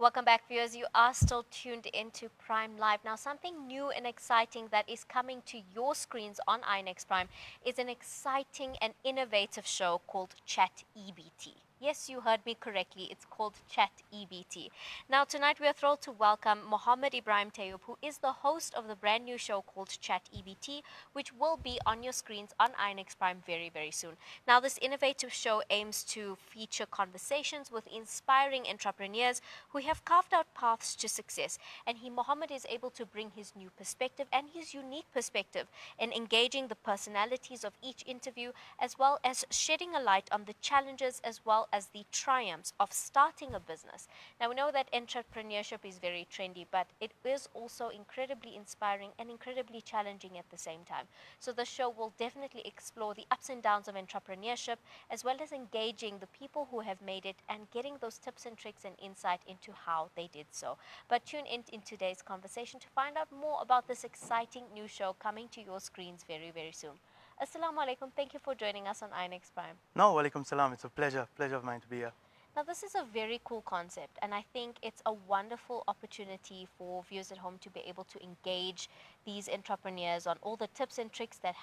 Welcome back, viewers. You are still tuned into Prime Live. Now, something new and exciting that is coming to your screens on INX Prime is an exciting and innovative show called Chat EbT. Yes, you heard me correctly. It's called Chat EbT. Now, tonight we are thrilled to welcome Mohamed Ebrahim Tayob, who is the host of the brand new show called Chat EbT, which will be on your screens on INX Prime very, very soon. Now, this innovative show aims to feature conversations with inspiring entrepreneurs who have carved out paths to success. And Mohammed, is able to bring his new perspective and his unique perspective in engaging the personalities of each interview, as well as shedding a light on the challenges as well as the triumphs of starting a business. Now, we know that entrepreneurship is very trendy, but it is also incredibly inspiring and incredibly challenging at the same time. So the show will definitely explore the ups and downs of entrepreneurship, as well as engaging the people who have made it and getting those tips and tricks and insight into how they did so. But tune in today's conversation to find out more about this exciting new show coming to your screens very, very soon. Assalamu alaikum. Thank you for joining us on INX Prime. No, walaikum salam. It's a pleasure of mine to be here. Now, this is a very cool concept, and I think it's a wonderful opportunity for viewers at home to be able to engage these entrepreneurs on all the tips and tricks that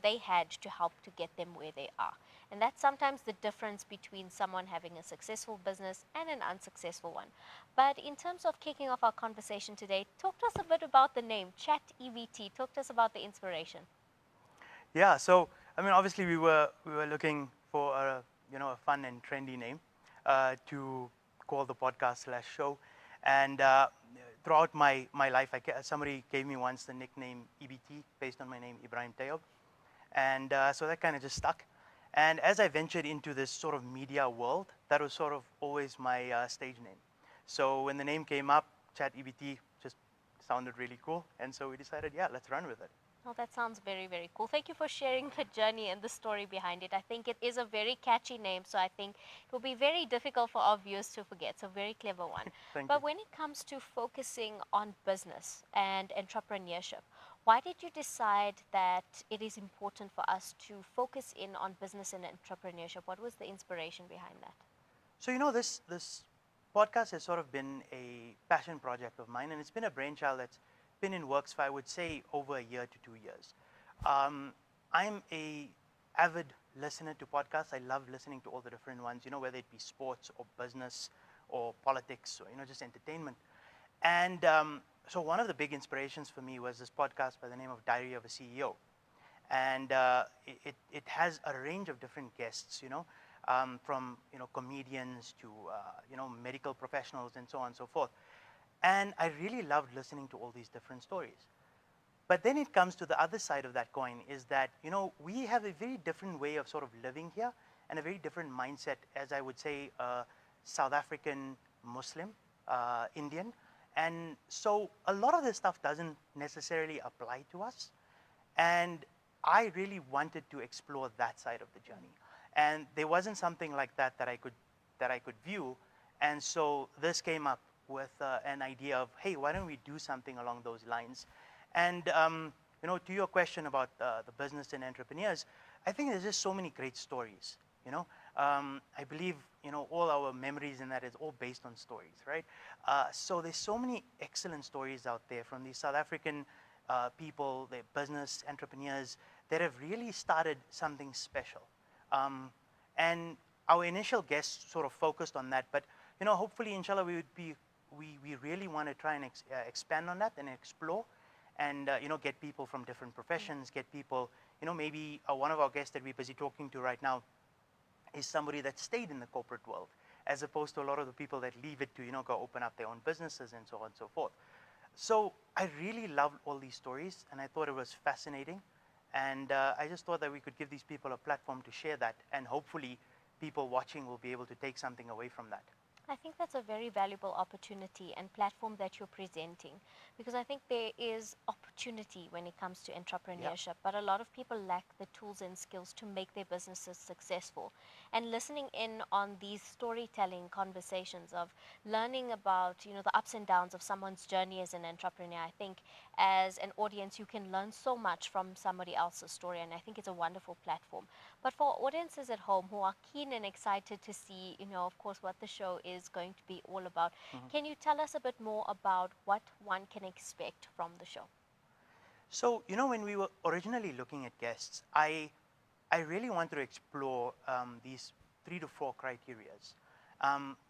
they had to help to get them where they are. And that's sometimes the difference between someone having a successful business and an unsuccessful one. But in terms of kicking off our conversation today, talk to us a bit about the name, Chat EbT. Talk to us about the inspiration. Yeah, so I mean, obviously we were looking for a fun and trendy name to call the podcast/show, and throughout my life, somebody gave me once the nickname EbT based on my name Ibrahim Tayob, and so that kind of just stuck. And as I ventured into this sort of media world, that was sort of always my stage name. So when the name came up, Chat EbT just sounded really cool, and so we decided, yeah, let's run with it. Oh, that sounds very, very cool. Thank you for sharing the journey and the story behind it. I think it is a very catchy name, so I think it will be very difficult for our viewers to forget. So, very clever one. Thank But you. when it comes to focusing on business and entrepreneurship, why did you decide that it is important for us to focus in on business and entrepreneurship? What was the inspiration behind that? So this podcast has sort of been a passion project of mine, and it's been a brainchild that's been in works for, I would say, over a year to 2 years. I'm a avid listener to podcasts. I love listening to all the different ones, whether it be sports or business or politics or just entertainment. And so one of the big inspirations for me was this podcast by the name of Diary of a CEO, and it has a range of different guests, from comedians to medical professionals and so on and so forth. And I really loved listening to all these different stories. But then it comes to the other side of that coin, is that we have a very different way of sort of living here, and a very different mindset, as I would say, South African Muslim, Indian. And so a lot of this stuff doesn't necessarily apply to us. And I really wanted to explore that side of the journey. And there wasn't something like that I could view. And so this came up with an idea of, hey, why don't we do something along those lines? And to your question about the business and entrepreneurs, I think there's just so many great stories. I believe all our memories in that is all based on stories, right? So there's so many excellent stories out there from these South African people, the business entrepreneurs that have really started something special. And our initial guests sort of focused on that, but hopefully, inshallah, we really want to try and expand on that and explore, and get people from different professions, get people, maybe one of our guests that we're busy talking to right now is somebody that stayed in the corporate world, as opposed to a lot of the people that leave it to go open up their own businesses and so on and so forth. So I really loved all these stories, and I thought it was fascinating, and I just thought that we could give these people a platform to share that, and hopefully people watching will be able to take something away from that. I think that's a very valuable opportunity and platform that you're presenting, because I think there is opportunity when it comes to entrepreneurship, but a lot of people lack the tools and skills to make their businesses successful. And listening in on these storytelling conversations of learning about the ups and downs of someone's journey as an entrepreneur, I think as an audience, you can learn so much from somebody else's story, and I think it's a wonderful platform. But for audiences at home who are keen and excited to see, of course, what the show is going to be all about, can you tell us a bit more about what one can expect from the show? So, when we were originally looking at guests, I really wanted to explore these 3 to 4 criterias.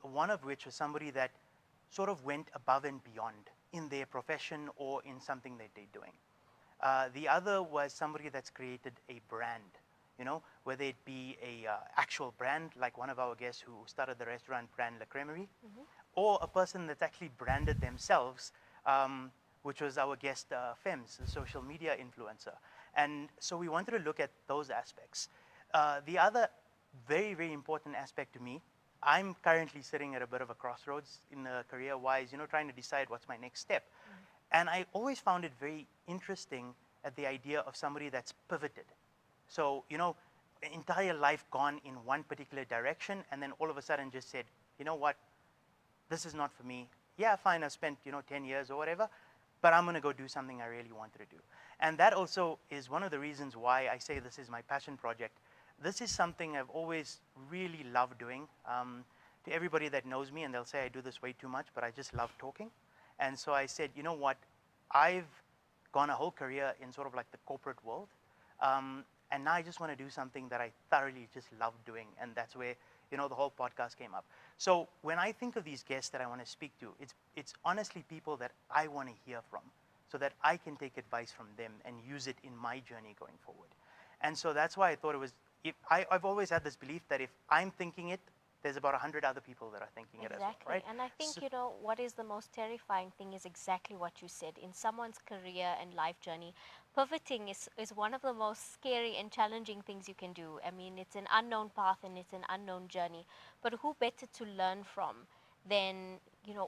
One of which was somebody that sort of went above and beyond in their profession or in something that they're doing. The other was somebody that's created a brand, whether it be a actual brand, like one of our guests who started the restaurant brand La Cremerie, or a person that's actually branded themselves, which was our guest Fems, the social media influencer. And so we wanted to look at those aspects. The other very, very important aspect to me, I'm currently sitting at a bit of a crossroads in career-wise, trying to decide what's my next step. And I always found it very interesting at the idea of somebody that's pivoted. So, entire life gone in one particular direction, and then all of a sudden just said, you know what, this is not for me. Yeah, fine, I spent, 10 years or whatever, but I'm going to go do something I really wanted to do. And that also is one of the reasons why I say this is my passion project. This is something I've always really loved doing. To everybody that knows me, and they'll say I do this way too much, but I just love talking. And so I said, you know what, I've gone a whole career in sort of like the corporate world. And now I just want to do something that I thoroughly just love doing. And that's where, the whole podcast came up. So when I think of these guests that I want to speak to, it's honestly people that I want to hear from so that I can take advice from them and use it in my journey going forward. And so that's why I thought it was, I've always had this belief that if I'm thinking it, there's about 100 other people that are thinking it as well, right? And I think, what is the most terrifying thing is exactly what you said. In someone's career and life journey, pivoting is one of the most scary and challenging things you can do. I mean, it's an unknown path and it's an unknown journey. But who better to learn from than,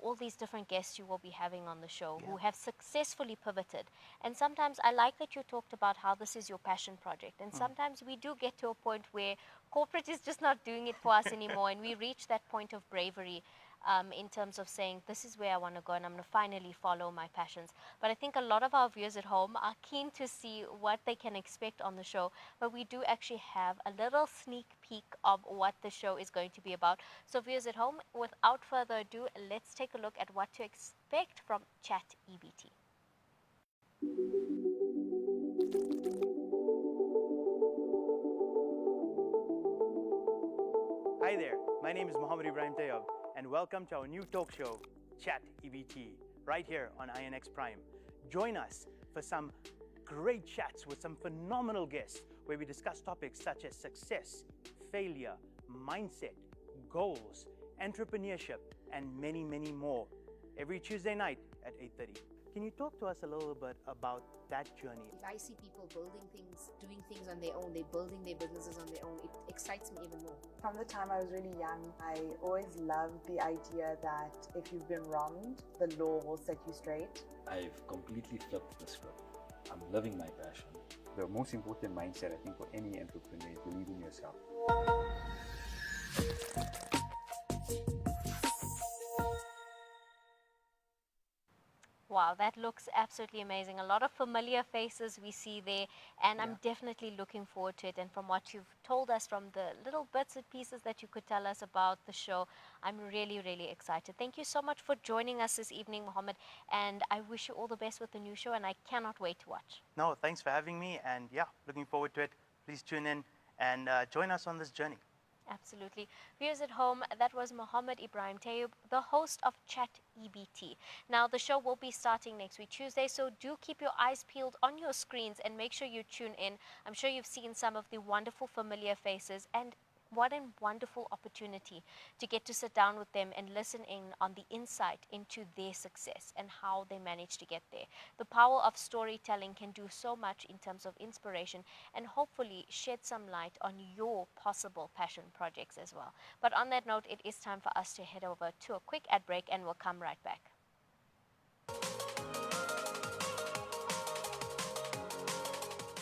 all these different guests you will be having on the show who have successfully pivoted. And sometimes I like that you talked about how this is your passion project. And sometimes we do get to a point where corporate is just not doing it for us anymore, and we reach that point of bravery in terms of saying, this is where I want to go and I'm going to finally follow my passions. But I think a lot of our viewers at home are keen to see what they can expect on the show, but we do actually have a little sneak peek of what the show is going to be about. So viewers at home, without further ado, let's take a look at what to expect from Chat EbT. Hi there, my name is Mohamed Ebrahim Tayob, and welcome to our new talk show, Chat EbT, right here on INX Prime. Join us for some great chats with some phenomenal guests where we discuss topics such as success, failure, mindset, goals, entrepreneurship, and many, many more. Every Tuesday night at 8:30. Can you talk to us a little bit about that journey? I see people building things, doing things on their own. They're building their businesses on their own. It excites me even more. From the time I was really young, I always loved the idea that if you've been wronged, the law will set you straight. I've completely flipped the script. I'm living my passion. The most important mindset, I think, for any entrepreneur is believe in yourself. Wow, that looks absolutely amazing. A lot of familiar faces we see there, and I'm definitely looking forward to it. And from what you've told us, from the little bits and pieces that you could tell us about the show, I'm really, really excited. Thank you so much for joining us this evening, Mohamed, and I wish you all the best with the new show, and I cannot wait to watch. No, thanks for having me, and looking forward to it. Please tune in and join us on this journey. Absolutely. Viewers at home, that was Mohamed Ebrahim Tayob, the host of Chat EbT. Now, the show will be starting next week, Tuesday, so do keep your eyes peeled on your screens and make sure you tune in. I'm sure you've seen some of the wonderful familiar faces, and what a wonderful opportunity to get to sit down with them and listen in on the insight into their success and how they managed to get there. The power of storytelling can do so much in terms of inspiration and hopefully shed some light on your possible passion projects as well. But on that note, it is time for us to head over to a quick ad break, and we'll come right back.